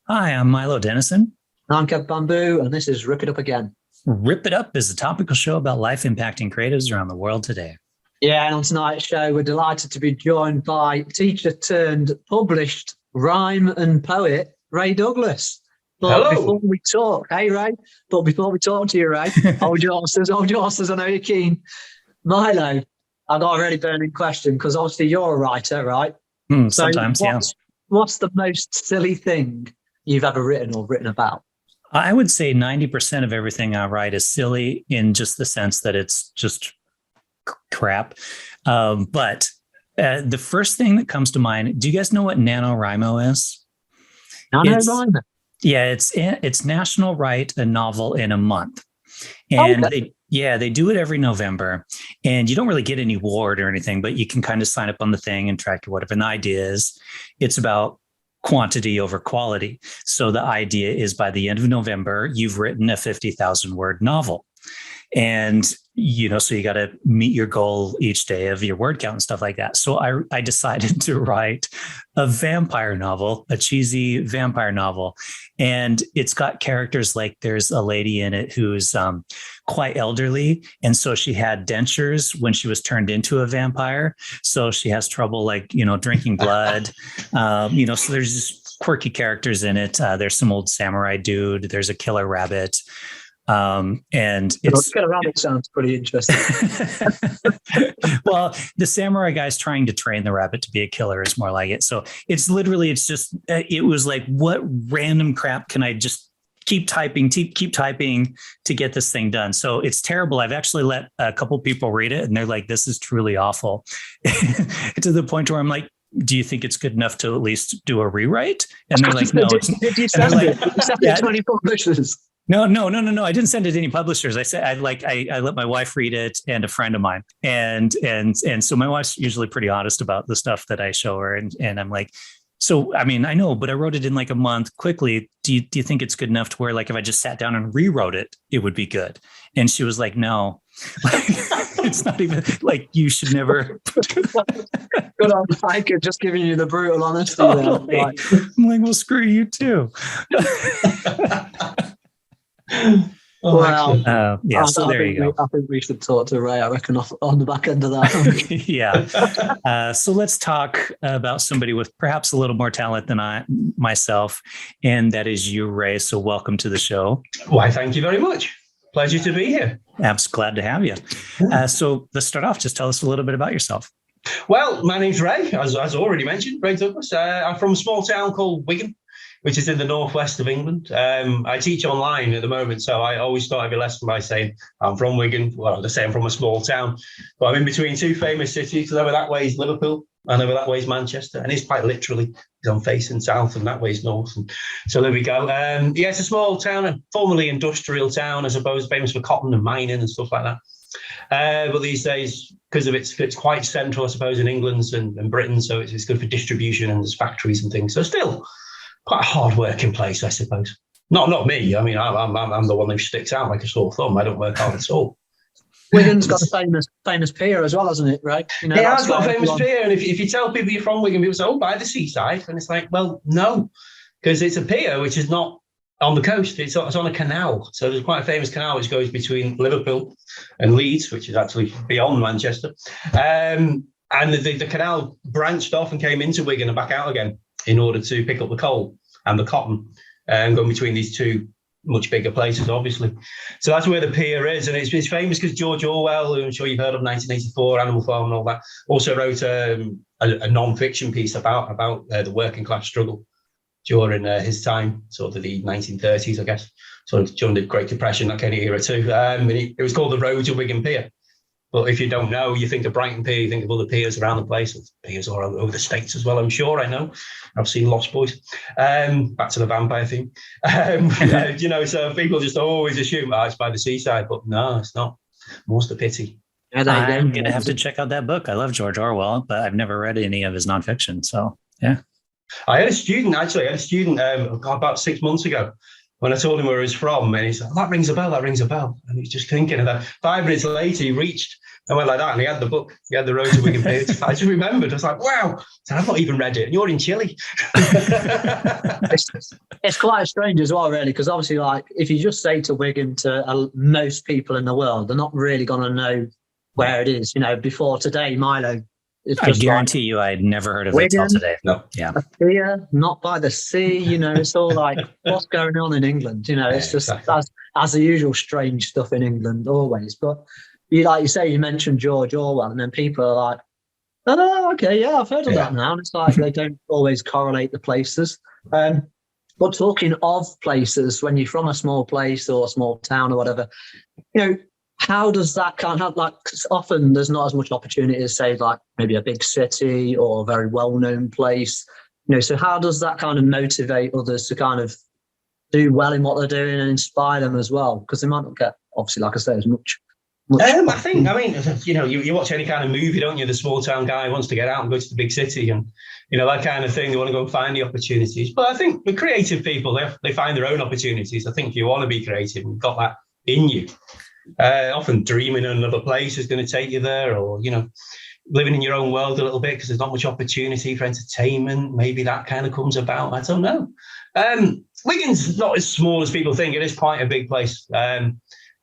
Hi, I'm Milo Denison. I'm Kev Bamboo, and this is Rip It Up Again. Rip It Up is a topical show about life impacting creatives around the world today. Yeah, and on tonight's show, we're delighted to be joined by teacher turned published rhyme and poet, Ray Douglas. But Hello. before we talk, hey Ray, but before we talk to you, Ray, hold your horses, I know you're keen. Milo, I got a really burning question because obviously you're a writer, right? Sometimes, yeah. What's the most silly thing you've ever written or written about? I would say 90% of everything I write is silly in just the sense that it's just crap. But the first thing that comes to mind, do you guys know what NaNoWriMo is? NaNoWriMo? Yeah, it's National Write a Novel in a Month. And okay. they do it every November. And you don't really get any award or anything, but you can kind of sign up on the thing and track your whatever. And the idea is it's about quantity over quality. So the idea is by the end of November, you've written a 50,000 word novel. And, so you got to meet your goal each day of your word count and stuff like that. So I decided to write a vampire novel, a cheesy vampire novel. And it's got characters like there's a lady in it who's quite elderly. And so she had dentures when she was turned into a vampire. So she has trouble drinking blood. So there's just quirky characters in it. There's some old samurai dude. There's a killer rabbit. And it's killer rabbit sounds pretty interesting. Well, the samurai guy's trying to train the rabbit to be a killer is more like it. So it was like, what random crap can I just keep typing to get this thing done? So it's terrible. I've actually let a couple people read it and they're like, this is truly awful. To the point where I'm like, do you think it's good enough to at least do a rewrite? And they're like, no. Did you send it? You sent it to 20 publishers? No. I didn't send it to any publishers. I said I let my wife read it and a friend of mine, and so my wife's usually pretty honest about the stuff that I show her, and I'm like, so I mean I know, but I wrote it in like a month quickly. Do you think it's good enough to where like if I just sat down and rewrote it, it would be good? And she was like, no. It's not even like you should never. Good on Mike, just giving you the brutal honesty. Totally. I'm like, well, screw you too. So there you go. I think we should talk to Ray, I reckon, on the back end of that. Yeah. So let's talk about somebody with perhaps a little more talent than myself, and that is you, Ray. So welcome to the show. Why, thank you very much. Pleasure to be here. I'm glad to have you. So let's start off. Just tell us a little bit about yourself. Well, my name's Ray, as already mentioned, Ray Douglas. I'm from a small town called Wigan, which is in the northwest of England. I teach online at the moment, so I always start every lesson by saying I'm from Wigan. Well, they say I'm from a small town, but I'm in between two famous cities. Over that way is Liverpool, and over that way is Manchester, and it's quite literally, because I'm facing south, and that way is north. And so there we go. It's a small town, a formerly industrial town, I suppose, famous for cotton and mining and stuff like that. But these days, because of it's quite central, I suppose, in England and Britain, so it's good for distribution and there's factories and things. So still quite a hard-working place, I suppose. Not me. I mean, I'm the one who sticks out like a sore thumb. I don't work hard at all. Wigan's got a famous pier as well, hasn't it? Right? It has got a famous pier, and if you tell people you're from Wigan, people say, "Oh, by the seaside," and it's like, well, no, because it's a pier which is not on the coast. It's on a canal. So there's quite a famous canal which goes between Liverpool and Leeds, which is actually beyond Manchester. And the canal branched off and came into Wigan and back out again in order to pick up the coal and the cotton and going between these two much bigger places, obviously. So that's where the pier is. And it's famous because George Orwell, who I'm sure you've heard of, 1984, Animal Farm and all that, also wrote a non-fiction piece about the working class struggle during his time, sort of the 1930s, I guess, sort of during the Great Depression, that kind of era too. It was called the Road to Wigan Pier. But if you don't know, you think of Brighton Pier, you think of other piers around the place. There's piers all over the States as well, I'm sure. I know. I've seen Lost Boys. Back to the vampire theme. So people just always assume, it's by the seaside. But no, it's not. More's the pity. I'm going to have to check out that book. I love George Orwell, but I've never read any of his nonfiction. So, yeah. I had a student about 6 months ago when I told him where he was from, and he's like, that rings a bell, that rings a bell. And he's just thinking of that. 5 minutes later, he reached and went like that, and he had the book, he had the Road to Wigan page. I just remembered, I was like, wow, so I've not even read it, and you're in Chile. It's quite strange as well, really, because obviously, like, if you just say to Wigan to most people in the world, they're not really going to know where it is. You know, before today, Milo. I guarantee you, I'd never heard of it till today. No. Yeah. Here, not by the sea. You know, it's all like, what's going on in England? You know, it's just as the usual strange stuff in England always. But like you say, you mentioned George Orwell, and then people are like, oh, okay, yeah, I've heard of that now. And it's like they don't always correlate the places. But talking of places, when you're from a small place or a small town or whatever, you know, how does that kind of, like, 'cause often there's not as much opportunity as, say, like maybe a big city or a very well-known place, you know, so how does that kind of motivate others to kind of do well in what they're doing and inspire them as well? Because they might not get, obviously, like I say, as much. I mean, you know, you watch any kind of movie, don't you? The small town guy wants to get out and go to the big city, and, you know, that kind of thing. They want to go and find the opportunities. But I think with creative people, they find their own opportunities. I think if you want to be creative, you've got that in you. Often dreaming in another place is going to take you there, or, you know, living in your own world a little bit because there's not much opportunity for entertainment. Maybe that kind of comes about. I don't know. Wigan's not as small as people think. It is quite a big place.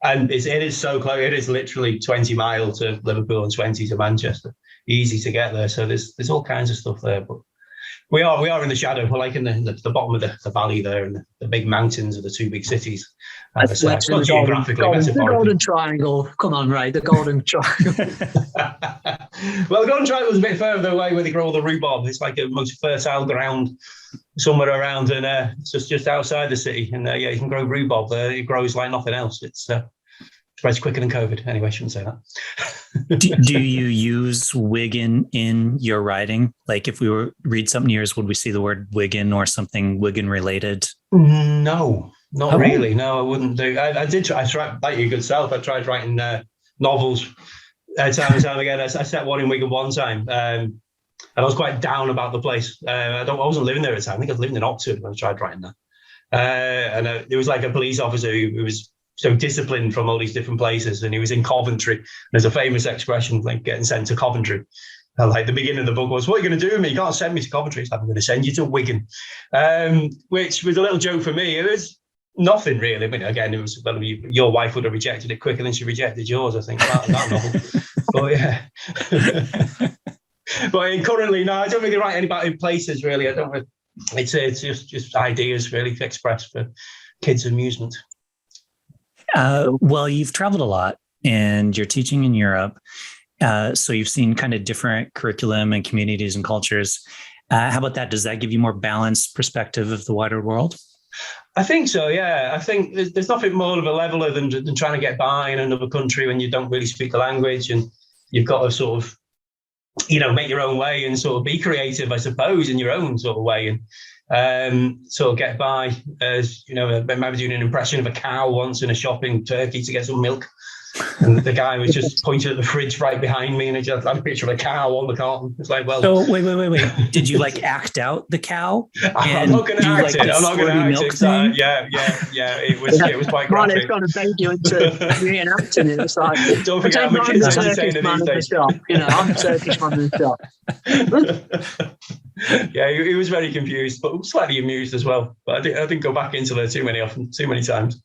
And it is so close. It is literally 20 miles to Liverpool and 20 to Manchester. Easy to get there. So there's all kinds of stuff there. But we are in the shadow. We're like in the bottom of the valley there, and the big mountains of the two big cities. That's not geographically, the Golden Triangle. Come on, Ray, the Golden Triangle. Well, the Golden Triangle is a bit further away where they grow all the rhubarb. It's like the most fertile ground somewhere around, and it's just outside the city. And you can grow rhubarb there. It grows like nothing else. It spreads quicker than COVID. Anyway, I shouldn't say that. do you use Wigan in your writing? Like, if we were read something yours, would we see the word Wigan or something Wigan related? No, not really. No, I wouldn't do. I tried, like your good self. I tried writing novels time and time again. I set one in Wigan one time. And I was quite down about the place. I wasn't living there at the time. I think I was living in Oxford when I tried writing that. And there was like a police officer who was so disciplined from all these different places, and he was in Coventry. There's a famous expression, like getting sent to Coventry. Like the beginning of the book was, what are you going to do with me? You can't send me to Coventry. It's like, I'm going to send you to Wigan, which was a little joke for me. It was nothing really. I mean, again, it was, well, your wife would have rejected it quicker than she rejected yours, I think, that novel. But yeah. But currently, no, I don't really write about in places, really. I don't. It's just ideas, really, to express for kids' amusement. Well, you've traveled a lot and you're teaching in Europe. So you've seen kind of different curriculum and communities and cultures. How about that? Does that give you more balanced perspective of the wider world? I think so, yeah. I think there's nothing more of a leveler than trying to get by in another country when you don't really speak the language, and you've got to sort of, you know, make your own way and sort of be creative, I suppose, in your own sort of way, and sort of get by. As you know, I remember doing an impression of a cow once in a shop in Turkey to get some milk, and the guy was just pointing at the fridge right behind me, and it just had a picture of a cow on the carton. It's like, well, so wait. Did you like act out the cow? I'm not going to act it. I'm not going to act it. Yeah. It was quite graphic. It's got to bait you into reenacting it. It's like, don't forget, I'm a kid's entertainer these days. You know, I'm a Turkish man in the shop. Yeah, he was very confused, but slightly amused as well. But I didn't go back into there too many times.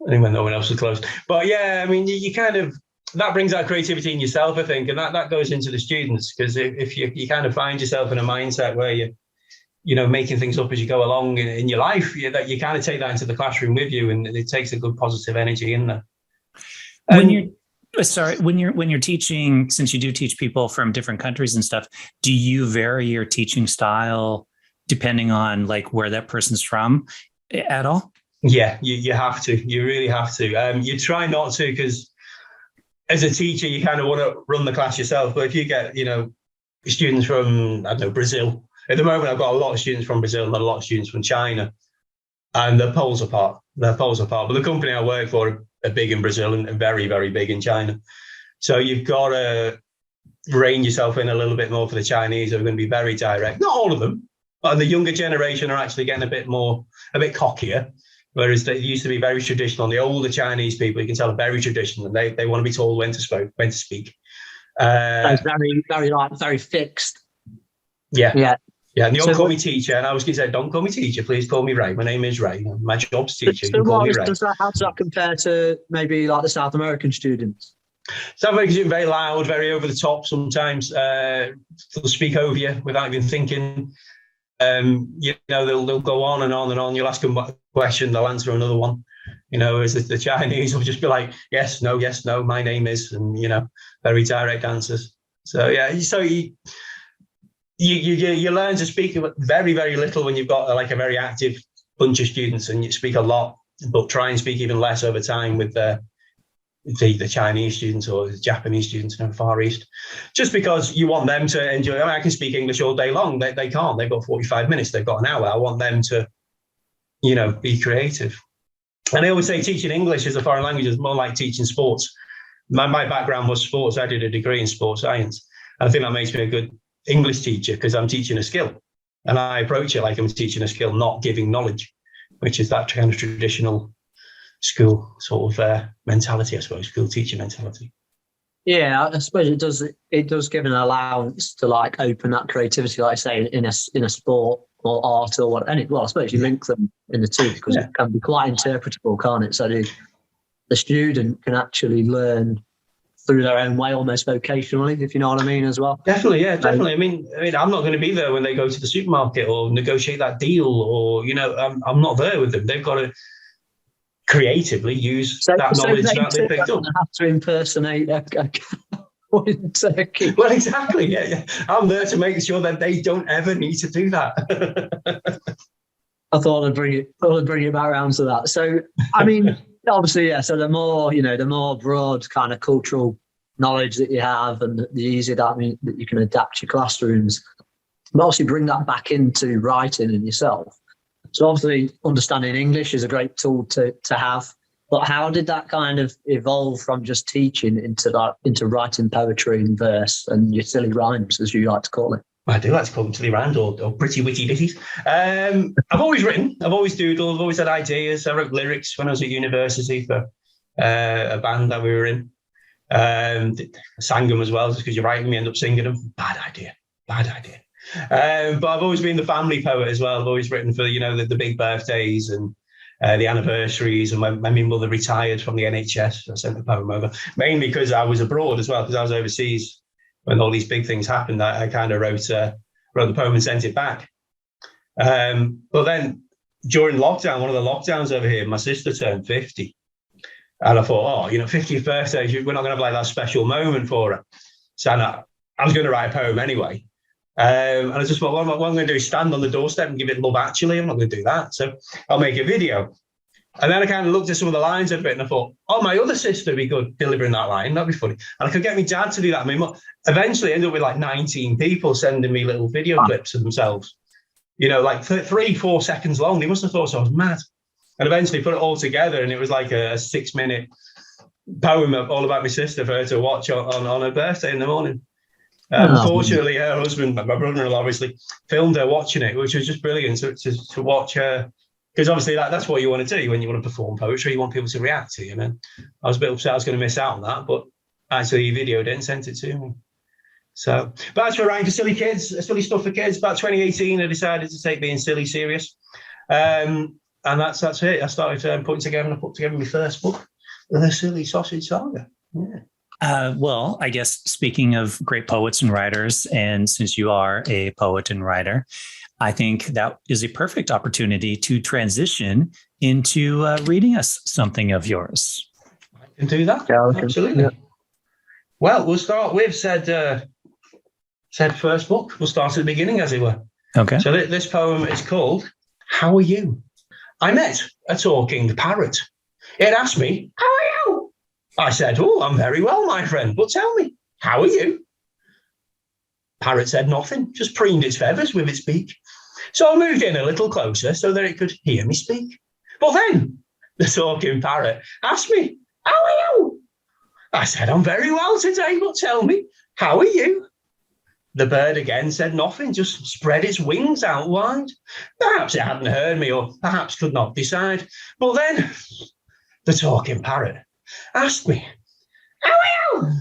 I think when no one else was close. But yeah, I mean, you kind of, that brings out creativity in yourself, I think, and that goes into the students, because if you kind of find yourself in a mindset where you know, making things up as you go along in your life, that you kind of take that into the classroom with you, and it takes a good positive energy in there. When you're teaching, since you do teach people from different countries and stuff, do you vary your teaching style depending on like where that person's from at all? Yeah, you have to. You really have to. You try not to, because as a teacher, you kind of want to run the class yourself. But if you get, you know, students from, I don't know, Brazil. At the moment, I've got a lot of students from Brazil and a lot of students from China. And they're poles apart. But the company I work for are big in Brazil and very, very big in China. So you've got to rein yourself in a little bit more for the Chinese, who are going to be very direct. Not all of them, but the younger generation are actually getting a bit cockier. Whereas they used to be very traditional. The older Chinese people, you can tell, are very traditional, and they want to be told when to speak. It's very fixed. Yeah. Yeah. Yeah, and they all So call me teacher, and I was going to say, don't call me teacher, please call me Ray. My name is Ray. My job's teacher. You can call me Ray. How does that compare to maybe like the South American students? South Americans are very loud, very over the top sometimes. They'll speak over you without even thinking. They'll go on and on and on. You'll ask them a question, they'll answer another one. As the Chinese will just be like, yes, no, my name is, and, very direct answers. So, yeah, you learn to speak very, very little when you've got a very active bunch of students, and you speak a lot, but try and speak even less over time with the Chinese students or the Japanese students in the Far East, just because you want them to enjoy. I can speak English all day long. They can't. They've got 45 minutes. They've got an hour. I want them to, be creative. And I always say teaching English as a foreign language is more like teaching sports. My background was sports. I did a degree in sports science. And I think that makes me a good English teacher because I'm teaching a skill. And I approach it like I'm teaching a skill, not giving knowledge, which is that kind of traditional school sort of mentality, I suppose, school teacher mentality. Yeah, I suppose it does give an allowance to open that creativity, like I say, in a sport or art or what. And I suppose you link them in the two because it can be quite interpretable, can't it? So the student can actually learn through their own way, almost vocationally, if you know what I mean, as well. Definitely, yeah, definitely. I mean, I'm not going to be there when they go to the supermarket or negotiate that deal, or I'm not there with them. They've got to creatively use that knowledge that they picked up. Have to impersonate a turkey. Well, exactly. Yeah. I'm there to make sure that they don't ever need to do that. I thought I'd bring it back around to that. So, I mean, obviously, yeah. So the more broad kind of cultural knowledge that you have, and the easier that you can adapt your classrooms, but also bring that back into writing in yourself. So obviously, understanding English is a great tool to have. But how did that kind of evolve from just teaching into writing poetry and verse and your silly rhymes, as you like to call it? I do like to call them silly rhymes or pretty witty ditties. I've always written. I've always doodled. I've always had ideas. I wrote lyrics when I was at university for a band that we were in. I sang them as well, just because you're writing them, you end up singing them. Bad idea. But I've always been the family poet as well. I've always written for, the big birthdays and the anniversaries. And when my mother retired from the NHS, I sent the poem over, mainly because I was abroad as well, because I was overseas when all these big things happened. I kind of wrote the poem and sent it back. But then during lockdown, one of the lockdowns over here, my sister turned 50. And I thought, 50th birthday, we're not going to have that special moment for her. So I was going to write a poem anyway. And I just thought, what I'm going to do is stand on the doorstep and give it Love Actually. I'm not going to do that. So I'll make a video. And then I kind of looked at some of the lines I'd written and I thought, my other sister would be good delivering that line. That'd be funny. And I could get my dad to do that. I mean, eventually I ended up with 19 people sending me little video clips of themselves, 3-4 seconds long. They must have thought I was mad. And eventually put it all together. And it was like a 6-minute poem all about my sister for her to watch on her birthday in the morning. Unfortunately, her husband, my brother-in-law, obviously filmed her watching it, which was just brilliant to watch her. Because obviously that's what you want to do when you want to perform poetry. You want people to react to you. And I was a bit upset I was going to miss out on that, but actually he videoed it and sent it to me. So, but as for writing for silly stuff for kids, about 2018, I decided to take being silly serious. And that's it. I started put together my first book, The Silly Sausage Saga. Yeah. Well, I guess speaking of great poets and writers, and since you are a poet and writer, I think that is a perfect opportunity to transition into reading us something of yours. I can do that. Yeah, absolutely. Yeah. Well, we'll start with said first book. We'll start at the beginning, as it were. Okay. So this poem is called "How Are You?" I met a talking parrot. It asked me, "How are you?" I said, I'm very well, my friend, but tell me, how are you? Parrot said nothing, just preened its feathers with its beak. So I moved in a little closer so that it could hear me speak. But then the talking parrot asked me, how are you? I said, I'm very well today, but tell me, how are you? the bird again said nothing, just spread its wings out wide. Perhaps it hadn't heard me, or perhaps could not decide. But then the talking parrot asked me, how are you?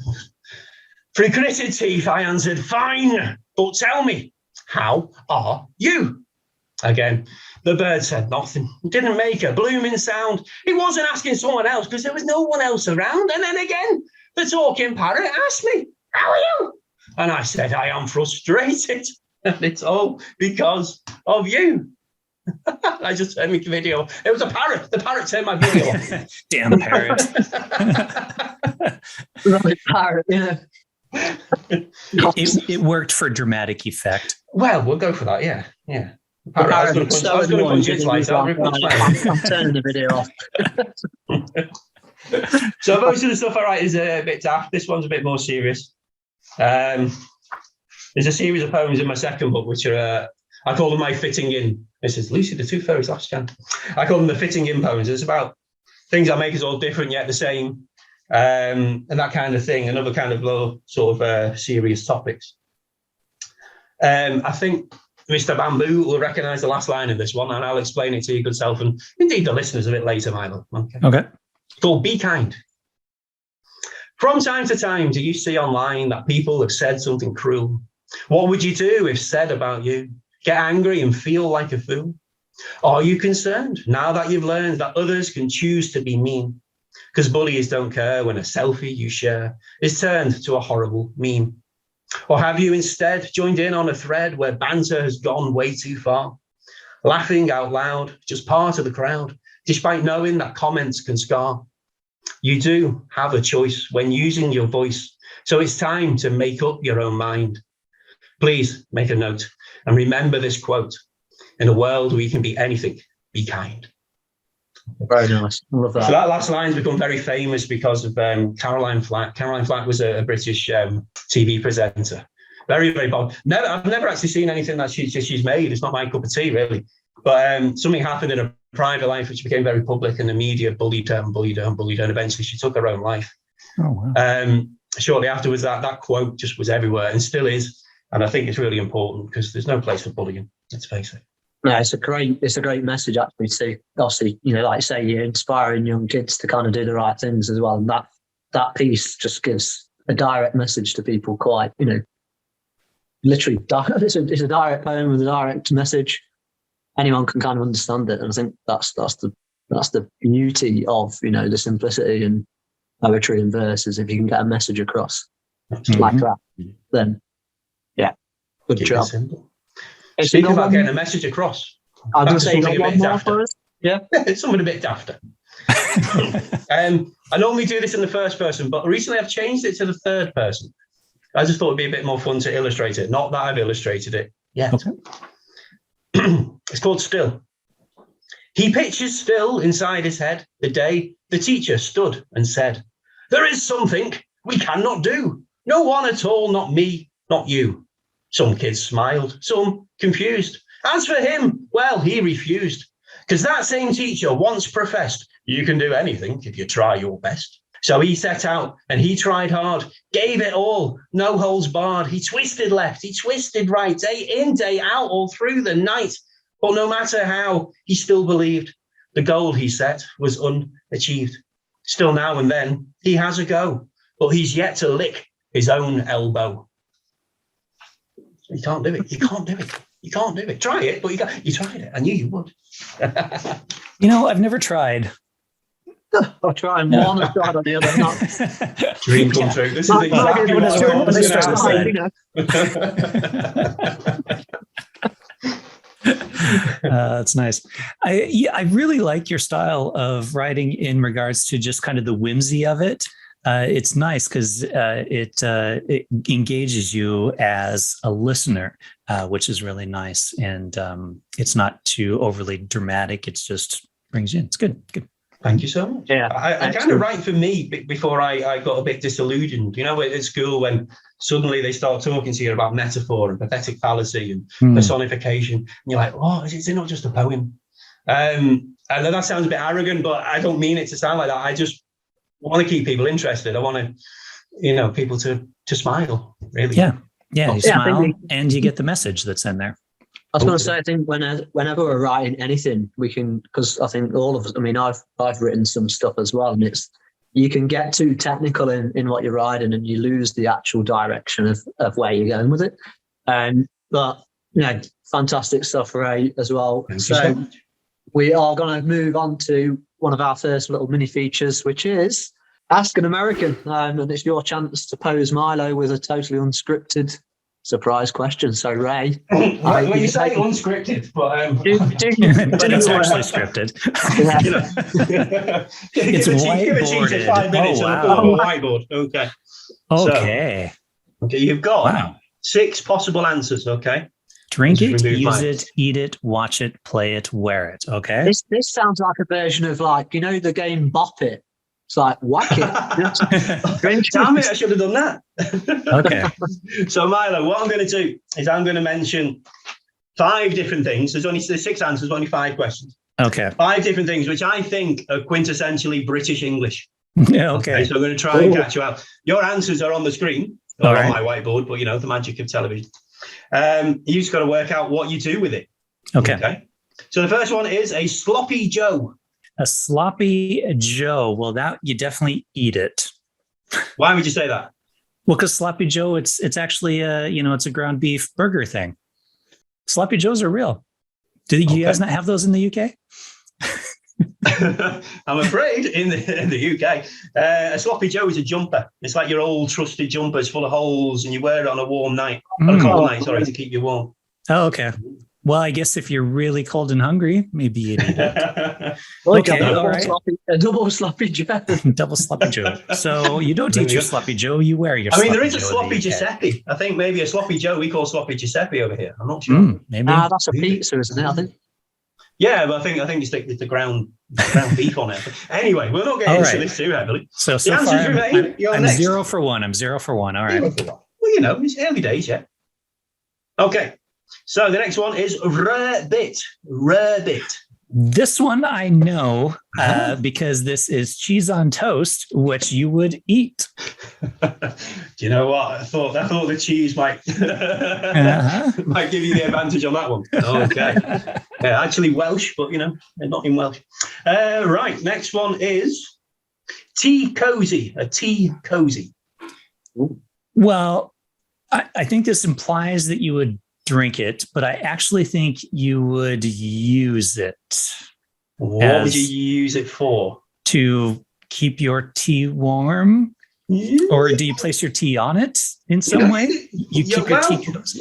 Through gritted teeth, I answered, fine, but tell me, how are you? Again, the bird said nothing. It didn't make a blooming sound. It wasn't asking someone else because there was no one else around. And then again, the talking parrot asked me, how are you? And I said, I am frustrated. And it's all because of you. I just turned my video. It was a parrot. The parrot turned my video off. Damn parrot. Right, parrot, yeah. It worked for dramatic effect. Well, we'll go for that. Yeah. I was going to punch its lights out. I'm turning the video off. So most of the stuff I write is a bit daft. This one's a bit more serious. There's a series of poems in my second book, which are, I call them my fitting in. This is Lucy, the Two Fairies Last Chance. I call them the fitting in poems. It's about things that make us all different yet the same, and that kind of thing, and other kind of low sort of serious topics. I think Mr. Bamboo will recognise the last line of this one, and I'll explain it to your good self, and indeed the listeners a bit later, Milo. Okay. It's called Be Kind. From time to time, do you see online that people have said something cruel? What would you do if said about you? Get angry and feel like a fool? Are you concerned now that you've learned that others can choose to be mean? Because bullies don't care when a selfie you share is turned to a horrible meme. Or have you instead joined in on a thread where banter has gone way too far? Laughing out loud, just part of the crowd, despite knowing that comments can scar. You do have a choice when using your voice, so it's time to make up your own mind. Please make a note and remember this quote. In a world where you can be anything, be kind. Very nice. I love that. So that last line's become very famous because of Caroline Flack. Caroline Flack was a British TV presenter. Very, very bold. I've never actually seen anything that she's made. It's not my cup of tea, really. But something happened in her private life which became very public, and the media bullied her, and eventually she took her own life. Oh, wow. Shortly afterwards, that quote just was everywhere and still is. And I think it's really important because there's no place for bullying, let's face it. No, it's a great message actually to, obviously, like you say, you're inspiring young kids to kind of do the right things as well. And that piece just gives a direct message to people, quite, literally, it's a direct poem with a direct message. Anyone can kind of understand it. And I think that's the beauty of, the simplicity and poetry and verses. If you can get a message across like that, then yeah, good job. Speaking about getting a message across, I was going to say, you got one more for us? Yeah. It's something a bit dafter. I normally do this in the first person, but recently I've changed it to the third person. I just thought it'd be a bit more fun to illustrate it. Not that I've illustrated it yet. Okay. It's called Still. He pictures still inside his head the day the teacher stood and said, there is something we cannot do. No one at all, not me, not you. Some kids smiled, some confused. As for him, well, he refused, because that same teacher once professed, you can do anything if you try your best. So he set out and he tried hard, gave it all, no holds barred. He twisted left, he twisted right, day in, day out, all through the night. But no matter how, he still believed the goal he set was unachieved. Still now and then, he has a go, but he's yet to lick his own elbow. You can't do it. You can't do it. You can't do it. Try it, but you can't. You tried it. I knew you would. I've never tried. I'll try and one, I've tried on the other. Not. Dream come true. This is exactly what that's nice. I really like your style of writing in regards to just kind of the whimsy of it. It's nice because it engages you as a listener, which is really nice. And it's not too overly dramatic. It just brings you in. It's good. Good. Thank you so much. Yeah, I kind of write for me before I got a bit disillusioned. At school when suddenly they start talking to you about metaphor and pathetic fallacy and personification. And you're like, oh, is it not just a poem? And that sounds a bit arrogant, but I don't mean it to sound like that. I just want to keep people interested. I want to, people to smile, really. Yeah. Yeah, you Yeah, I think smile and you get the message that's in there. I was going to say, I think whenever we're writing anything, we can, because I think all of us, I mean, I've written some stuff as well, and you can get too technical in what you're writing and you lose the actual direction of where you're going with it. But, fantastic stuff, Ray, as well. So we are going to move on to one of our first little mini features, which is Ask an American. And it's your chance to pose Milo with a totally unscripted surprise question. So, Ray. When you say unscripted, but but it's actually scripted. It's whiteboarded. 5 minutes on a whiteboard. Okay. Okay. So, you've got 6 possible answers. Okay. Drink it, use it, eat it, watch it, play it, wear it. Okay. This sounds like a version of the game Bop It. It's like whack it. Damn it! I should have done that. Okay. So Milo, what I'm going to do is I'm going to mention 5 different things. There's 6 answers, only 5 questions. Okay. 5 different things which I think are quintessentially British English. Yeah. Okay. So I'm going to try and catch you out. Your answers are on the screen, or on my whiteboard, but the magic of television. You just got to work out what you do with it. Okay. So the first one is a sloppy Joe. A sloppy Joe. Well, that you definitely eat it. Why would you say that? Well, because sloppy Joe, it's actually it's a ground beef burger thing. Sloppy Joes are real. Do you guys not have those in the UK? I'm afraid in the UK, a sloppy Joe is a jumper. It's like your old trusted jumpers full of holes, and you wear it on a warm night, on a cold night, to keep you warm. Oh, okay. Well, I guess if you're really cold and hungry, maybe you'd eat it. A double sloppy Joe. Double sloppy Joe. So you don't eat your sloppy Joe, you wear your sloppy Joe. There is a sloppy Giuseppe. I think maybe a sloppy Joe we call sloppy Giuseppe over here. I'm not sure. Maybe. That's a pizza, isn't it? I think. Yeah, but I think you stick the ground beef on it. Anyway, we're not getting into this too heavily. So far, I'm 0 for 1. I'm 0 for 1. All right. Well, it's early days, yeah. Okay. So the next one is rarebit. Rarebit. This one I know because this is cheese on toast, which you would eat. Do you know what? I thought the cheese might might give you the advantage on that one. Okay. Yeah, actually Welsh, but they're not in Welsh. Right. Next one is tea cozy. A tea cozy. Well, I think this implies that you would drink it, but I actually think you would use it. What would you use it for? To keep your tea warm? Or do you place your tea on it in some way? You keep your tea cozy.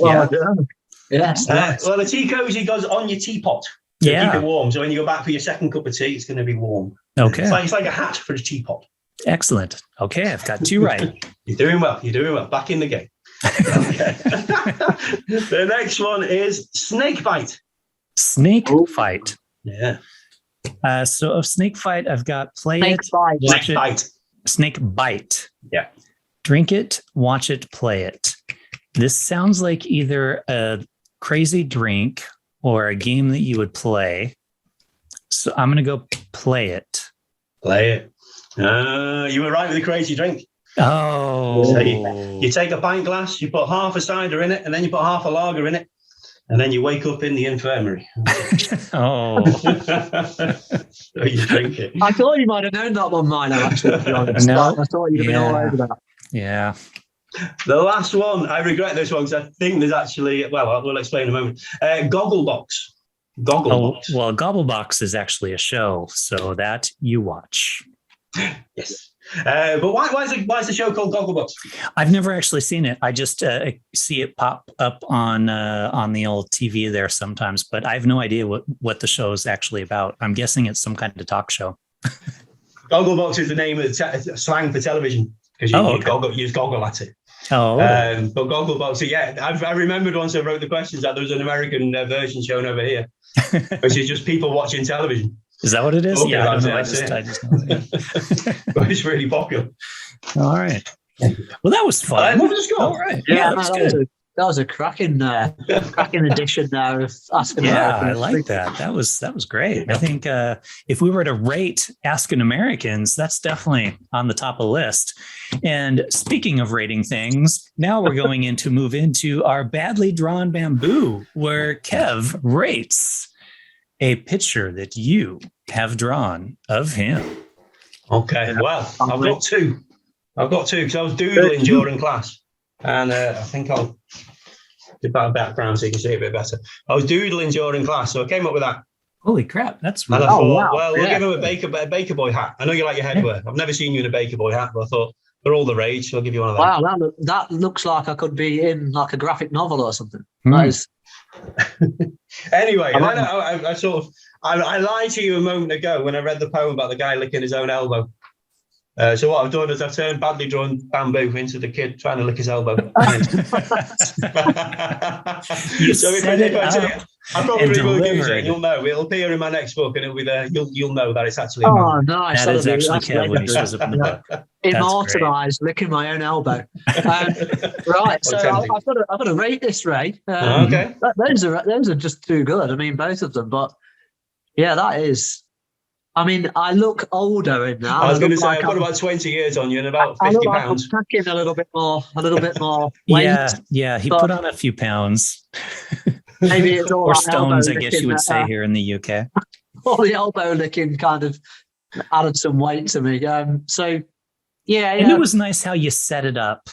Yes. Well, the tea cozy goes on your teapot to keep it warm. So when you go back for your second cup of tea, it's going to be warm. Okay. It's like a hat for a teapot. Excellent. Okay, I've got 2 right. You're doing well. Back in the game. Okay. The next one is snake bite. Snake fight. Yeah. So of snake fight, I've got play snake it, bite. watch snake it, bite. Snake bite. Yeah. Drink it, watch it, play it. This sounds like either a crazy drink or a game that you would play. So I'm going to go play it. Play it. You were right with the crazy drink. Oh. So you take a pint glass, you put half a cider in it, and then you put half a lager in it, and then you wake up in the infirmary. Oh. So you drink it. I thought you might have known that one, Milo, actually, to be honest. No. I thought you'd have been all over that. Yeah. The last one, I regret this one because I think there's actually, we'll explain in a moment. Gogglebox. Gogglebox. Well, Gogglebox is actually a show, so that you watch. Yes. But why is the show called Gogglebox? I've never actually seen it. I just see it pop up on the old TV there sometimes, but I have no idea what the show is actually about. I'm guessing it's some kind of talk show. Gogglebox is the name of the slang for television because you use goggle at it. Oh, but Gogglebox. So yeah, I remembered once I wrote the questions that there was an American version shown over here, which is just people watching television. Is that what it is? Okay, yeah, I don't know. I just know that. But it's really popular. All right. Well, that was fun. What was the score? All right. Yeah, that was that good. a cracking edition there of Asking Yeah, Americans. I like that. That was great. I think if we were to rate Asking Americans, that's definitely on the top of the list. And speaking of rating things, now we're going to move into our badly drawn bamboo, where Kev rates a picture that you have drawn of him. Okay, well, I've got two because I was doodling during class, and I think I'll do a background so you can see it a bit better. I was doodling during class, so I came up with that. Holy crap, that's And really I thought, wow. well, we'll give him a baker boy hat. I know you like your headwear. I've never seen you in a baker boy hat, but I thought they're all the rage, so I'll give you one of them. Wow, that looks like I could be in like a graphic novel or something. Hmm. Anyway, I sort of I lied to you a moment ago when I read the poem about the guy licking his own elbow. So what I've done is I've turned badly drawn bamboo into the kid trying to lick his elbow. I probably will use it. You'll know. It'll appear in my next book, and it'll be there. You'll know that it's actually. Nice! That is actually Kev when he shows up in the book. Immortalised, licking my own elbow. Right, so I've got to rate this, Ray. Okay. Those are just too good. I mean, both of them, but yeah, that is. I mean, I look older in that. I was going to say, I've got about 20 years on you and about 50 pounds. I'm packing a little bit more weight. Yeah, he put on a few pounds. Maybe it's all or stones, I guess you would say that, here in the UK. All the elbow licking kind of added some weight to me. So, yeah. And it was nice how you set it up.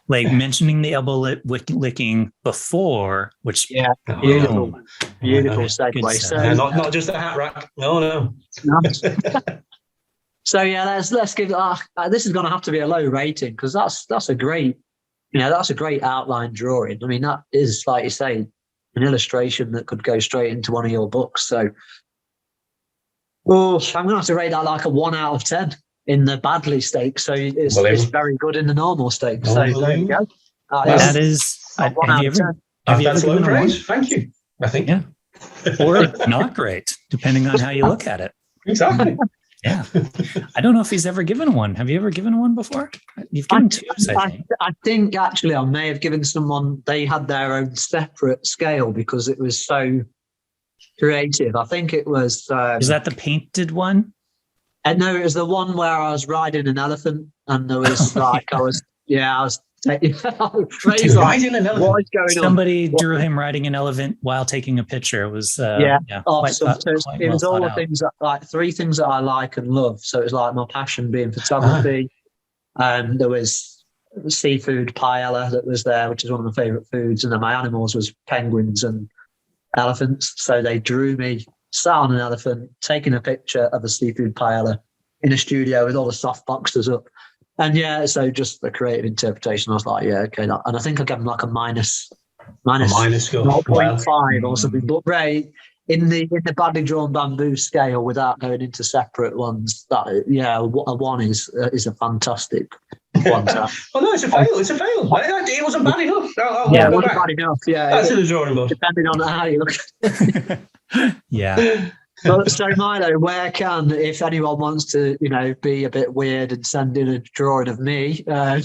Like mentioning the elbow licking before, which beautiful segue. So not just a hat rack. No. So yeah, let's give. This is going to have to be a low rating because that's a great, that's a great outline drawing. I mean, that is, like you say, an illustration that could go straight into one of your books. So, I'm going to have to rate that like a 1 out of 10. In the badly stakes, so it's very good in the normal stakes. So there you go. That is. Have you ever given a 1? Thank you. I think, yeah, or not great, depending on how you look at it. Exactly. Yeah, I don't know if he's ever given one. Have you ever given one before? You've given 2, I think. I think actually I may have given someone. They had their own separate scale because it was so creative. I think it was. Is that the painted one? No, it was the one where I was riding an elephant, and there was like I was riding an elephant. What is going on? Somebody drew him riding an elephant while taking a picture. It was awesome. It was all the things that, like 3 things that I like and love. So it was like my passion being photography, and there was seafood paella that was there, which is one of my favorite foods, and then my animals was penguins and elephants. So they drew me sat on an elephant, taking a picture of a seafood paella in a studio with all the soft boxes up. And so just the creative interpretation, I was like, okay. And I think I gave him like a minus score. 0.5 or something. But Ray, in the badly drawn bamboo scale, without going into separate ones, a 1 is a fantastic one. Oh no, it's a fail. It's a fail. It wasn't bad enough. It wasn't bad enough. Yeah, that's in the drawing board. Depending on how you look at it. Yeah. So Milo, where if anyone wants to, be a bit weird and send in a drawing of me, where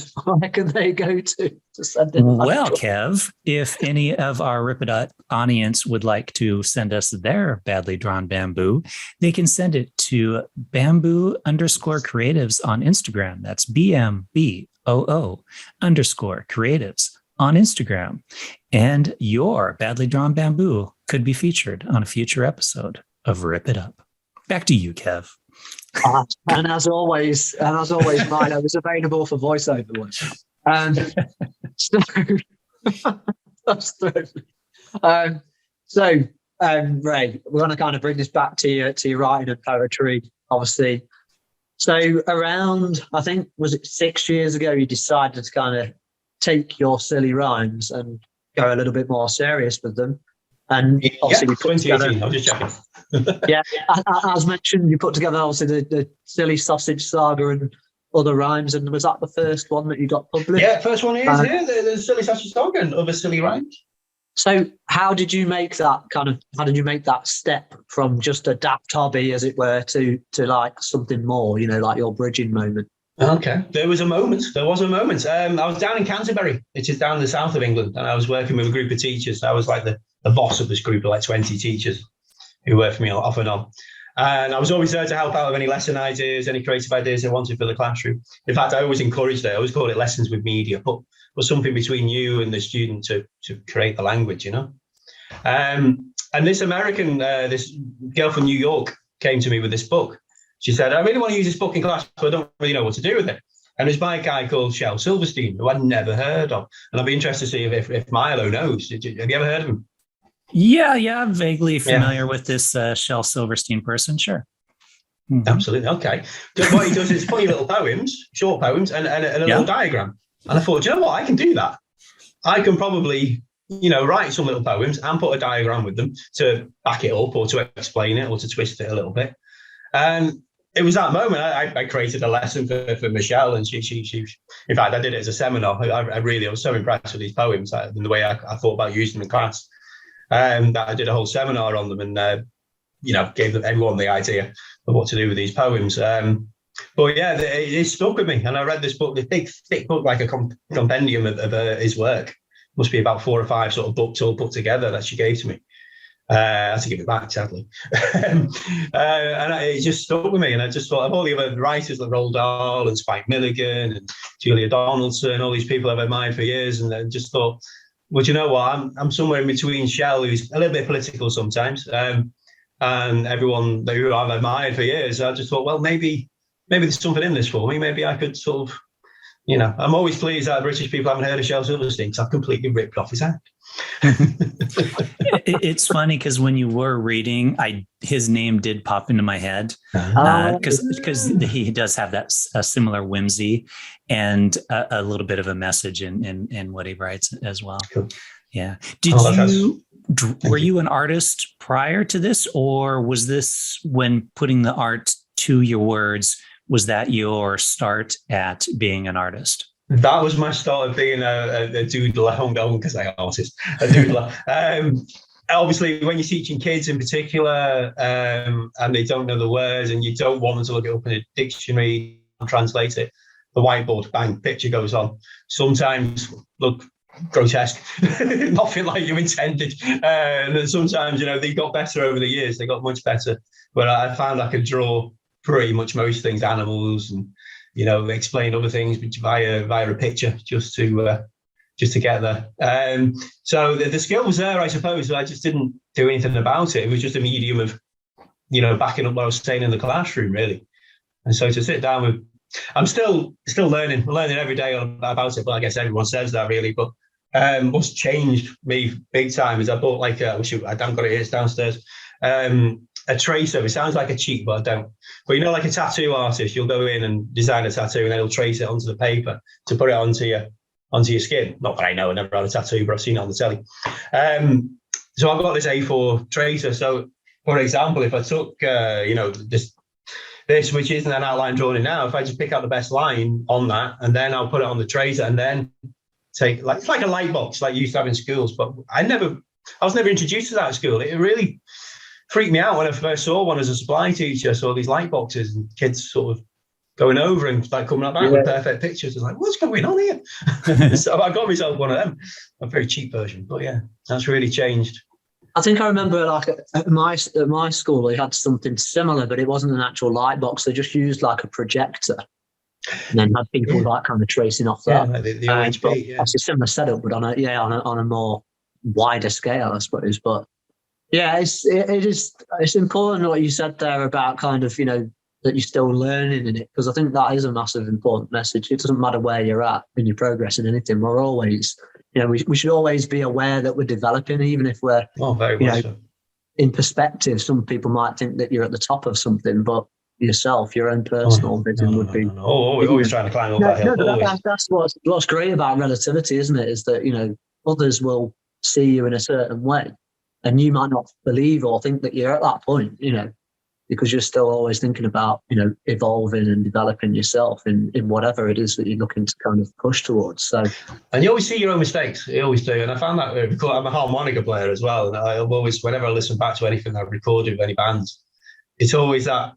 can they go to send in? Well, Kev, if any of our Ripidot audience would like to send us their badly drawn bamboo, they can send it to bamboo_creatives on Instagram. That's BMBOO_creatives on Instagram. And your badly drawn bamboo could be featured on a future episode of Rip It Up. Back to you, Kev. And as always, Milo is available for voiceover work. Ray, we're going to kind of bring this back to your writing and poetry, obviously. So around, I think, was it 6 years ago, you decided to kind of take your silly rhymes and go a little bit more serious with them. And obviously, we put together. I'm just checking. As mentioned, you put together obviously the silly sausage saga and other rhymes. And was that the first one that you got published? Yeah, first one is the silly sausage saga and other silly rhymes. So, how did you make that step from just a daft hobby, as it were, to like something more? Like your bridging moment. Okay. There was a moment. I was down in Canterbury, which is down in the south of England, and I was working with a group of teachers. I was like the boss of this group of like 20 teachers who worked for me off and on. And I was always there to help out with any lesson ideas, any creative ideas they wanted for the classroom. In fact, I always encouraged it. I always called it lessons with media, but was something between you and the student to create the language, you know. And this American, this girl from New York came to me with this book. She said, I really want to use this book in class, but I don't really know what to do with it. And it's by a guy called Shel Silverstein, who I'd never heard of. And I'd be interested to see if Milo knows. Have you ever heard of him? Yeah, I'm vaguely familiar with this Shel Silverstein person. Sure. Mm-hmm. Absolutely. Okay. What he does is funny little poems, short poems, and a little diagram. And I thought, do you know what? I can do that. I can probably, write some little poems and put a diagram with them to back it up or to explain it or to twist it a little bit. And it was that moment I created a lesson for Michelle, and she in fact, I did it as a seminar. I was so impressed with these poems and the way I thought about using them in class. That I did a whole seminar on them and, gave everyone the idea of what to do with these poems. But yeah, it stuck with me. And I read this book, this big, thick book, like a compendium of his work. Must be about 4 or 5 sort of books all put together that she gave to me. I had to give it back, sadly. And it just stuck with me. And I just thought of all the other writers like Roald Dahl and Spike Milligan and Julia Donaldson, all these people I've admired for years. And I just thought, well, you know what? I'm somewhere in between Shel, who's a little bit political sometimes, and everyone who I've admired for years. I just thought, well, maybe there's something in this for me. Maybe I could sort of, I'm always pleased that British people haven't heard of Shel Silverstein because I've completely ripped off his act. It's funny because when you were reading, his name did pop into my head because he does have that a similar whimsy and a little bit of a message in what he writes as well. Cool. Yeah. Were you an artist prior to this, or was this when putting the art to your words? Was that your start at being an artist? That was my start of being a doodler. I don't because I'm an artist, a doodler. Obviously, when you're teaching kids in particular, and they don't know the words, and you don't want them to look it up in a dictionary and translate it, the whiteboard, bang, picture goes on. Sometimes look grotesque, nothing like you intended. And then sometimes, they got better over the years. They got much better. But I found I could draw pretty much most things, animals, and explain other things via a picture just to get there. So the skill was there, I suppose. I just didn't do anything about it. It was just a medium of, backing up what I was saying in the classroom, really. And so to sit down with, I'm still learning every day about it. But I guess everyone says that, really. But what's changed me big time is I bought I haven't got it here, it's downstairs. A tracer. It sounds like a cheat, but I don't. But like a tattoo artist, you'll go in and design a tattoo, and then he'll trace it onto the paper to put it onto your skin. Not that I know, I never had a tattoo, but I've seen it on the telly. So I've got this A4 tracer. So, for example, if I took this which isn't an outline drawing now, if I just pick out the best line on that, and then I'll put it on the tracer, and then take it's like a light box like you used to have in schools. But I was never introduced to that at school. It really freaked me out when I first saw one as a supply teacher. I saw these light boxes and kids sort of going over and coming up back with perfect pictures. I was like, what's going on here? So I got myself one of them, a very cheap version. But yeah, that's really changed. I think I remember at my school, they had something similar, but it wasn't an actual light box. They just used like a projector and then had people kind of tracing off that. Yeah, the OHP, It's a similar setup, but on a more wider scale, I suppose. But yeah, it's important what you said there about kind of, that you're still learning in it, because I think that is a massive important message. It doesn't matter where you're at in your progress in anything. We're always, we should always be aware that we're developing, even if we're, very much so. In perspective, some people might think that you're at the top of something, but yourself, your own personal vision would be. We're always trying to climb up that hill. That's what's great about relativity, isn't it? Is that, others will see you in a certain way. And you might not believe or think that you're at that point, because you're still always thinking about, evolving and developing yourself in whatever it is that you're looking to kind of push towards. So, and you always see your own mistakes. You always do. And I found that I'm a harmonica player as well. And I've always, whenever I listen back to anything I've recorded with any bands, it's always that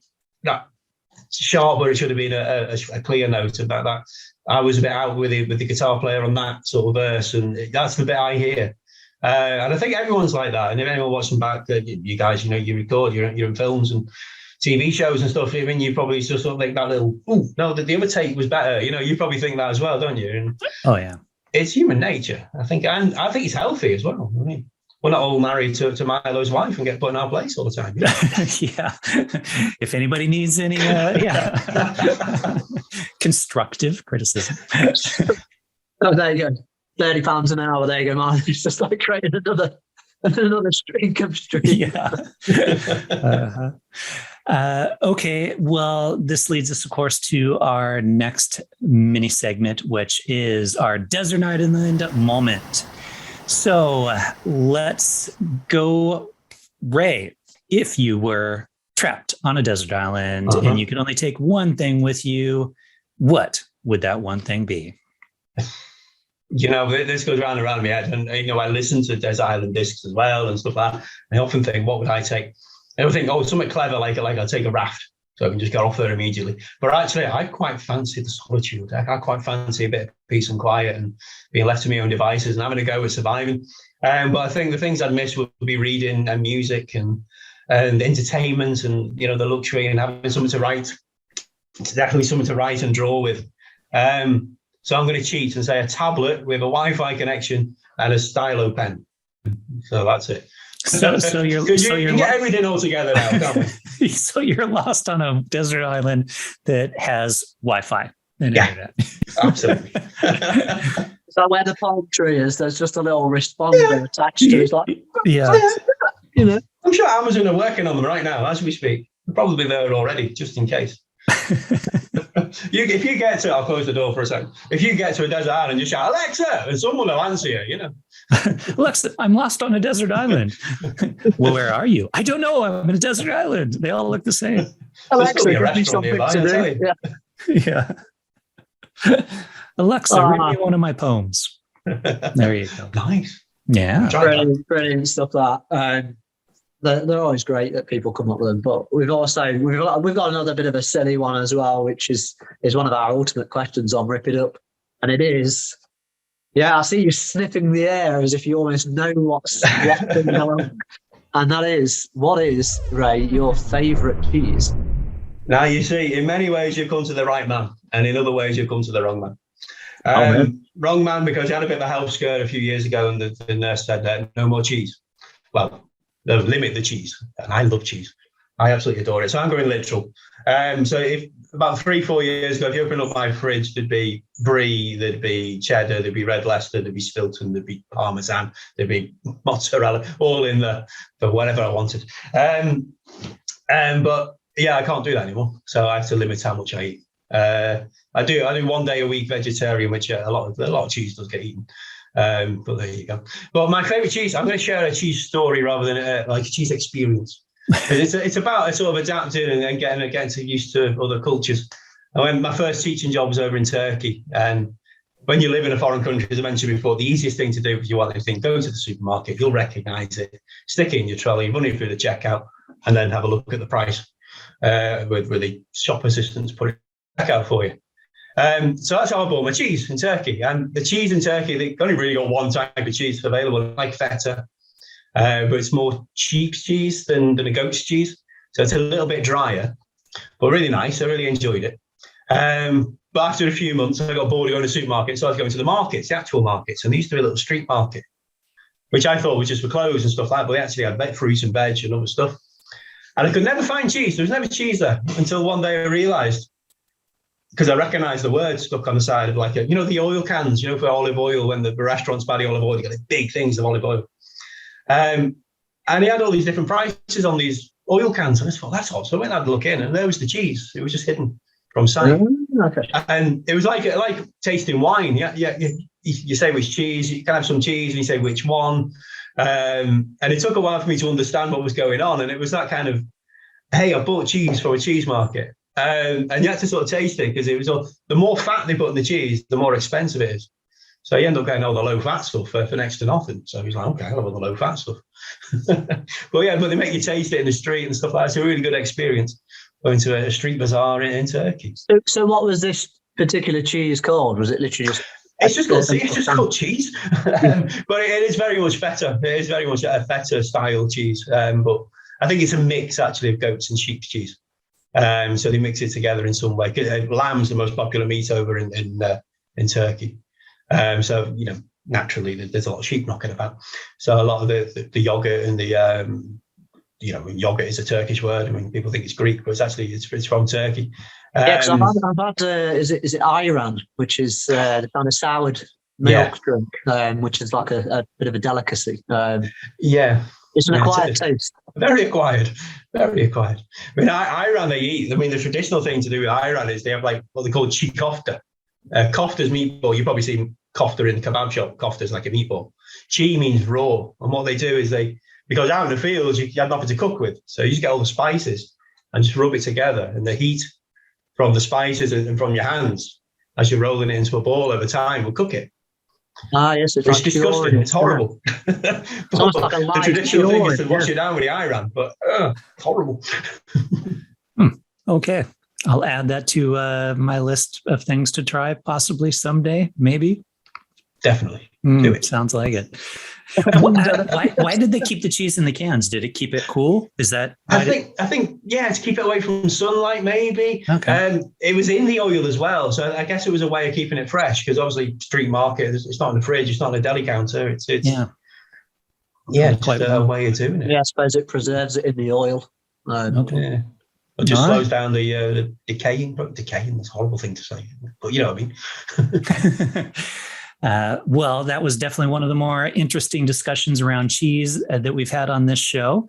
sharp where it should have been a clear note about that. I was a bit out with the guitar player on that sort of verse, and that's the bit I hear. And I think everyone's like that. And if anyone watching back, you guys, you record, you're in films and TV shows and stuff. I mean, you probably just sort of think that little, oh no, the other take was better. You probably think that as well, don't you? And oh yeah, it's human nature, I think, and I think it's healthy as well. I mean, we're not all married to Milo's wife and get put in our place all the time. Yeah. If anybody needs any, constructive criticism. Oh, there you go. £30 an hour. There you go, Milo. It's just like creating another income stream. Yeah. Okay. Well, this leads us, of course, to our next mini segment, which is our Desert Island moment. So let's go, Ray. If you were trapped on a desert island and you could only take one thing with you, what would that one thing be? This goes round and round in my head. And, I listen to Desert Island discs as well and stuff like that. I often think, what would I take? I don't think, something clever, like I'll take a raft so I can just get off there immediately. But actually, I quite fancy the solitude. I quite fancy a bit of peace and quiet and being left to my own devices and having a go at surviving. But I think the things I'd miss would be reading and music and entertainment and, the luxury and having something to write. It's definitely something to write and draw with. So I'm going to cheat and say a tablet with a Wi-Fi connection and a stylo pen. So that's it. So you're get everything all together now, can't we? So you're lost on a desert island that has Wi-Fi and internet. Absolutely. Is that where the palm tree is? There's just a little responder attached to it. It's like, yeah. I'm sure Amazon are working on them right now as we speak. They're probably there already, just in case. If you get to, I'll close the door for a second. If you get to a desert island and just shout, Alexa, and someone will answer you, Alexa, I'm lost on a desert island. Well, where are you? I don't know. I'm in a desert island. They all look the same. Alexa, give me something to do. Yeah. Alexa, read me one of my poems. There you go. Nice. Yeah. Brilliant stuff that. They're always great that people come up with them, but we've got another bit of a silly one as well, which is one of our ultimate questions on Rip It Up, and it is, I see you sniffing the air as if you almost know what's going on, and that is, what is, Ray, your favourite cheese? Now you see, in many ways you've come to the right man, and in other ways you've come to the wrong man. Wrong man because you had a bit of a health scare a few years ago, and the nurse said no more cheese. Well. They'll limit the cheese, and I love cheese. I absolutely adore it. So I'm going literal. So if about 3-4 years ago, if you open up my fridge, there'd be brie, there'd be cheddar, there'd be red Leicester, there'd be Stilton, there'd be Parmesan, there'd be mozzarella, all in there for whatever I wanted. But yeah, I can't do that anymore. So I have to limit how much I eat. I do 1 day a week vegetarian, which a lot of cheese does get eaten. But there you go. But my favourite cheese, I'm going to share a cheese story rather than like a cheese experience. It's about sort of adapting and getting used to other cultures. My first teaching job was over in Turkey, and when you live in a foreign country, as I mentioned before, the easiest thing to do if you want anything, go to the supermarket, you'll recognise it, stick it in your trolley, run it through the checkout, and then have a look at the price with the shop assistants put it back out for you. So that's how I bought my cheese in Turkey. And the cheese in Turkey, they've only really got one type of cheese available, like feta, but it's more sheep's cheese than a goat's cheese. So it's a little bit drier, but really nice. I really enjoyed it. But after a few months, I got bored of going to the supermarket, so I was going to the markets, the actual markets. And they used to be a little street market, which I thought was just for clothes and stuff like that, but they actually had fruit and veg and other stuff. And I could never find cheese. There was never cheese there until one day I realised, because I recognised the word stuck on the side of the oil cans, for olive oil, when the restaurants buy the olive oil, you get the big things of olive oil. And he had all these different prices on these oil cans. And I thought, that's odd. So I went and had a look in, and there was the cheese. It was just hidden from sight. Okay. And it was like tasting wine. You say which cheese, you can have some cheese, and you say which one. And it took a while for me to understand what was going on. And it was that kind of, hey, I bought cheese for a cheese market. And you had to sort of taste it, because it was the more fat they put in the cheese, the more expensive it is. So you end up getting all the low fat stuff for next to nothing. So he's like, okay, I'll have all the low fat stuff. But they make you taste it in the street and stuff like that. It's a really good experience. going to a street bazaar in Turkey. So what was this particular cheese called? Was it literally just? It's just called cheese, but it is very much feta. It is very much a feta style cheese, but I think it's a mix actually of goats and sheep's cheese. So they mix it together in some way. Lamb's the most popular meat over in Turkey. So naturally there's a lot of sheep knocking about. So a lot of the yogurt and the yogurt is a Turkish word. I mean, people think it's Greek, but it's from Turkey. Yeah, because I've had is it Iran, which is the kind of soured milk drink, which is like a bit of a delicacy. It's an acquired taste. Very acquired, very acquired. I mean, Iran they eat. I mean, the traditional thing to do with Iran is they have like what they call chi kofta. Kofta's meatball. You've probably seen kofta in the kebab shop. Kofta's like a meatball. Chi means raw, and what they do is because out in the fields you have nothing to cook with, so you just get all the spices and just rub it together, and the heat from the spices and from your hands as you're rolling it into a ball over time will cook it. Yes, it's like disgusting. It's horrible. It's almost like the traditional thing is to wash it down with the Iran, but it's horrible. Okay, I'll add that to my list of things to try, possibly someday, maybe. Definitely, do it. Sounds like it. Why did they keep the cheese in the cans? Did it keep it cool? Is that? I think to keep it away from sunlight, maybe. Okay. It was in the oil as well, so I guess it was a way of keeping it fresh. Because obviously, street market, it's not in the fridge, it's not in a deli counter. It's quite a way of doing it. Yeah, I suppose it preserves it in the oil. Okay. Yeah. It just slows down the decaying. Decaying is a horrible thing to say, but you know what I mean. Well, that was definitely one of the more interesting discussions around cheese that we've had on this show.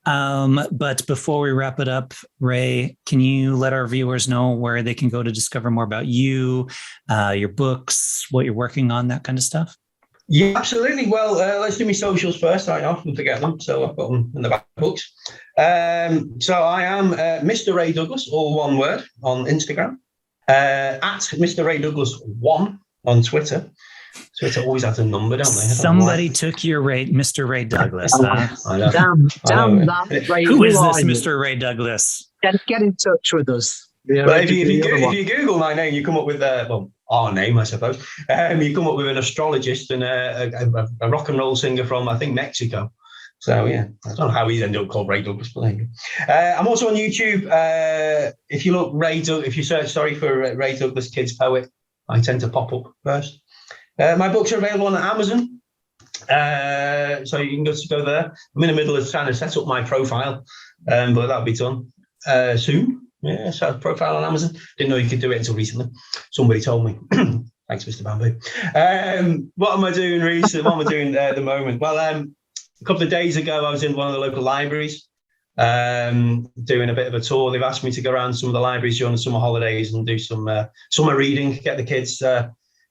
But before we wrap it up, Ray, can you let our viewers know where they can go to discover more about you, your books, what you're working on, that kind of stuff? Yeah, absolutely. Well, let's do my socials first. I often forget them, so I've got them in the back books. So I am Mr. Ray Douglas, all one word, on Instagram, at Mr. Ray Douglas 1 on Twitter. Twitter always has a number, don't they? Somebody took your Mr. Ray Douglas. I know. Damn that. Ray, who is this Mr. Ray Douglas? Get in touch with us. Well, if you Google my name, you come up with our name, I suppose. You come up with an astrologist and a rock and roll singer from, I think, Mexico. So yeah, I don't know how he's ended up called Ray Douglas, but I'm also on YouTube. If you look if you search for Ray Douglas Kids Poet, I tend to pop up first. My books are available on Amazon, so you can just go there. I'm in the middle of trying to set up my profile, but that'll be done soon. Yeah, set a profile on Amazon. Didn't know you could do it until recently. Somebody told me. Thanks, Mr. Bamboo. What am I doing recently? What am I doing at the moment? Well, a couple of days ago, I was in one of the local libraries doing a bit of a tour. They've asked me to go around some of the libraries during the summer holidays and do some summer reading, get the kids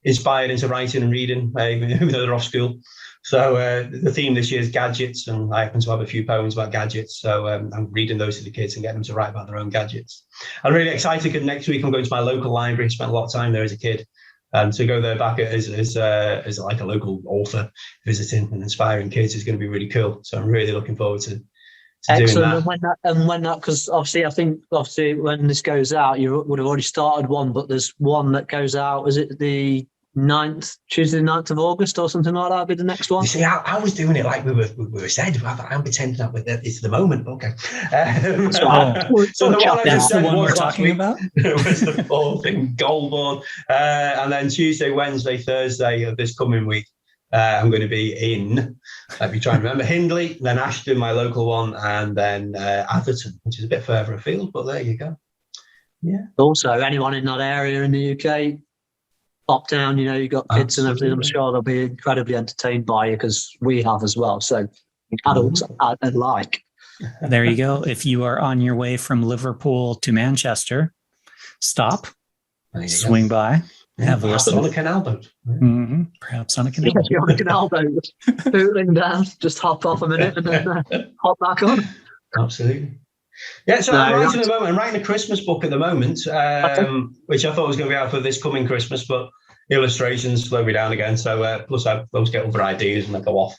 inspired into writing and reading, even though they're off school. So the theme this year is gadgets, and I happen to have a few poems about gadgets. So I'm reading those to the kids and getting them to write about their own gadgets. I'm really excited because next week I'm going to my local library. Spent a lot of time there as a kid. To go there back as like a local author visiting and inspiring kids is going to be really cool. So I'm really looking forward to doing that. And when that, because I think when this goes out, you would have already started one, but there's one that goes out. Is it the 9th, Tuesday, the 9th of August or something like that? That'll be the next one. You see, I was doing it like we were said. I'm pretending that it's the moment. Okay. So the one I just said we're talking about was the 4th in Goulburn, and then Tuesday, Wednesday, Thursday of this coming week, I'm going to be in. Let me try and remember Hindley, then Ashton, my local one, and then Atherton, which is a bit further afield. But there you go. Yeah. Also, anyone in that area in the UK, pop down, you've got kids and everything. I'm sure they'll be incredibly entertained by you, because we have as well. So adults alike. There you go. If you are on your way from Liverpool to Manchester, stop, swing by, have a listen. On a canal boat. Mm-hmm. Perhaps on a canal boat. You're on a canal boat, booting down, just hop off a minute and then hop back on. Absolutely. Yeah, so I'm writing at the moment. I'm writing a Christmas book at the moment, which I thought was going to be out for this coming Christmas, but illustrations slow me down again. So plus I always get other ideas and they go off.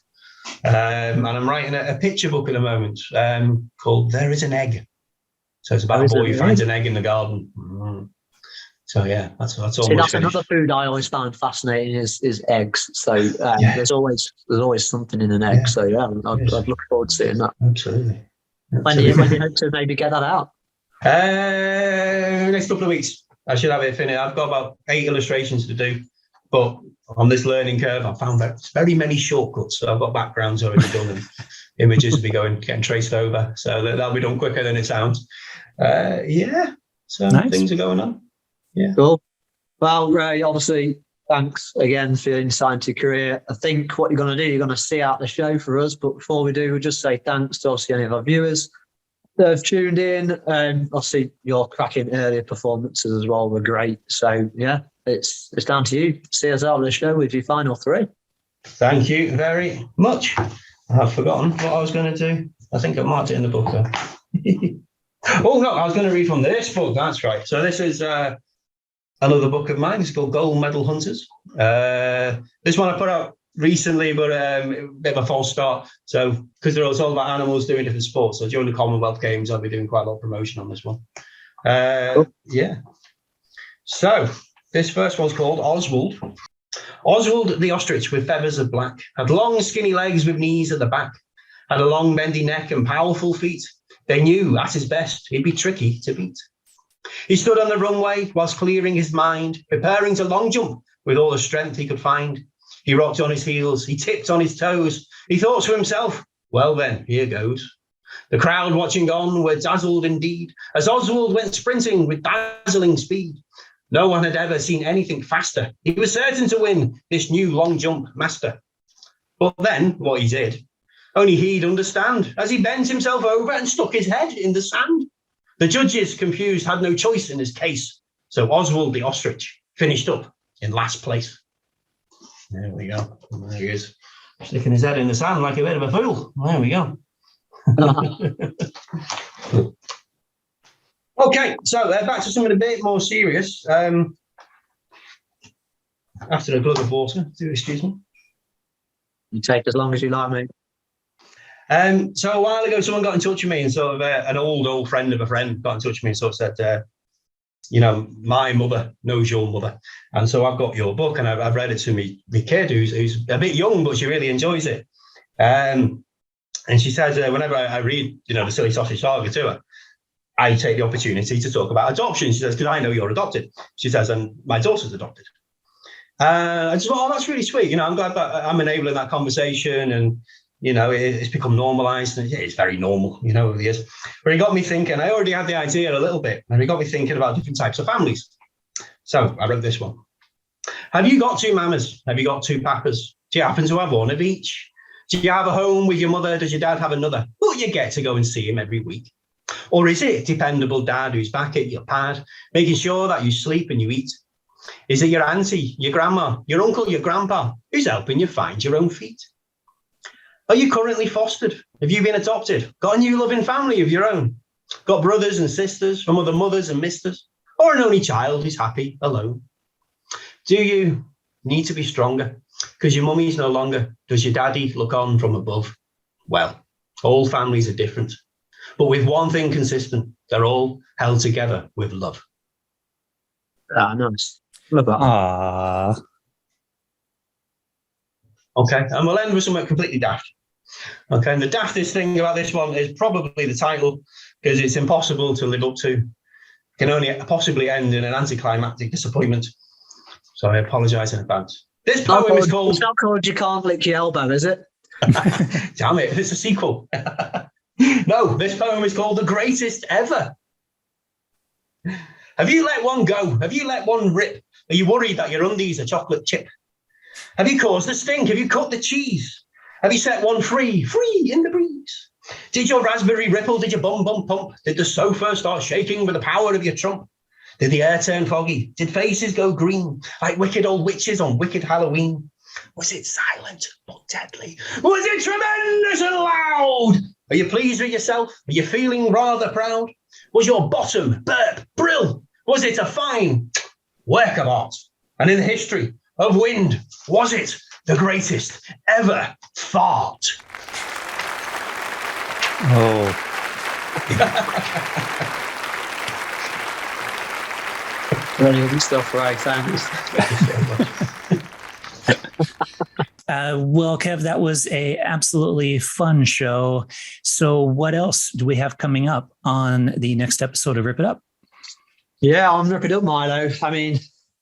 And I'm writing a picture book at the moment called There Is an Egg. So it's about a boy who finds an egg in the garden. So yeah, that's almost that's finished. another food I always found fascinating is eggs. So there's always something in an egg. Yeah. So yeah, I'd look forward to seeing that. Absolutely. When do you hope to maybe get that out? Next couple of weeks, I should have it finished. I've got about 8 illustrations to do, but on this learning curve, I found that very many shortcuts. So I've got backgrounds already done, and images will be getting traced over. So that'll be done quicker than it sounds. So nice. Things are going on. Yeah. Cool. Well, Ray, obviously, thanks again for your insight into your career. I think what you're going to do, you're going to see out the show for us. But before we do, we'll just say thanks to obviously any of our viewers that have tuned in. Obviously, your cracking earlier performances as well were great. So, yeah, it's down to you. See us out of the show with your final 3. Thank you very much. I've forgotten what I was going to do. I think I marked it in the book, though. Oh, no, I was going to read from this book. That's right. So this is another book of mine. It's called Gold Medal Hunters. This one I put out recently, but a bit of a false start. So because it's all about animals doing different sports. So during the Commonwealth Games, I'll be doing quite a lot of promotion on this one. Cool. Yeah. So this first one's called Oswald. Oswald the ostrich with feathers of black had long skinny legs with knees at the back, had a long bendy neck and powerful feet. They knew at his best he'd be tricky to beat. He stood on the runway whilst clearing his mind, preparing to long jump with all the strength he could find. He rocked on his heels, he tipped on his toes. He thought to himself, well then, here goes. The crowd watching on were dazzled indeed, as Oswald went sprinting with dazzling speed. No one had ever seen anything faster. He was certain to win this new long jump master. But then, what he did, only he'd understand, as he bent himself over and stuck his head in the sand. The judges, confused, had no choice in his case. So Oswald the ostrich finished up in last place. There we go. There he is, sticking his head in the sand like a bit of a fool. There we go. Okay, so back to something a bit more serious. After a glug of water, do excuse me. You take as long as you like, mate. So a while ago, someone got in touch with me, and sort of an old friend of a friend got in touch with me and sort of said, my mother knows your mother, and so I've got your book and I've read it to me kid who's a bit young, but she really enjoys it. And she says whenever I read, the Silly Sausage Saga to her, I take the opportunity to talk about adoption. She says, because I know you're adopted. She says, and my daughter's adopted. I just thought, that's really sweet. I'm glad that I'm enabling that conversation, and it's become normalized, and it's very normal, over the years. But it got me thinking. I already had the idea a little bit, and it got me thinking about different types of families. So I wrote this one. Have you got 2 mamas? Have you got 2 papas? Do you happen to have one of each? Do you have a home with your mother? Does your dad have another? Will you get to go and see him every week? Or is it dependable dad who's back at your pad, making sure that you sleep and you eat? Is it your auntie, your grandma, your uncle, your grandpa, who's helping you find your own feet? Are you currently fostered? Have you been adopted? Got a new loving family of your own? Got brothers and sisters from other mothers and misters? Or an only child who's happy alone? Do you need to be stronger because your mummy's no longer? Does your daddy look on from above? Well, all families are different, but with one thing consistent, they're all held together with love. Ah, nice. Love that. Aww. Okay, and we'll end with something completely daft. Okay, and the daftest thing about this one is probably the title, because it's impossible to live up to. Can only possibly end in an anticlimactic disappointment. So I apologise in advance. This poem is called... It's not called You Can't Lick Your Elbow, is it? Damn it, it's a sequel. No, this poem is called The Greatest Ever. Have you let one go? Have you let one rip? Are you worried that your undies are chocolate chip? Have you caused the stink? Have you cut the cheese? Have you set one free in the breeze? Did your raspberry ripple? Did your bum pump? Did the sofa start shaking with the power of your trump? Did the air turn foggy? Did faces go green like wicked old witches on wicked Halloween? Was it silent but deadly? Was it tremendous and loud? Are you pleased with yourself? Are you feeling rather proud? Was your bottom burp brill? Was it a fine work of art? And in the history of wind, was it the greatest ever fart? Oh. Brilliant stuff, Ray. Thanks. Well, Kev, that was a absolutely fun show. So what else do we have coming up on the next episode of Rip It Up? Yeah, I'm Rip It Up, Milo. I mean,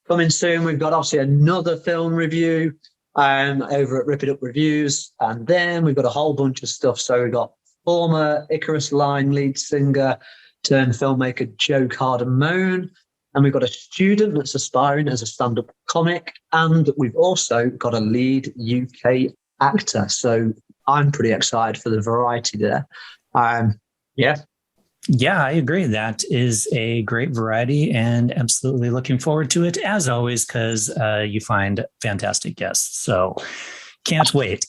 coming soon, we've got obviously another film review over at Rip It Up Reviews. And then we've got a whole bunch of stuff. So we've got former Icarus Line lead singer turned filmmaker Joe Cardamone. And we've got a student that's aspiring as a stand-up comic. And we've also got a lead UK actor. So I'm pretty excited for the variety there. Yeah. Yeah, I agree. That is a great variety and absolutely looking forward to it, as always, because you find fantastic guests. So can't wait.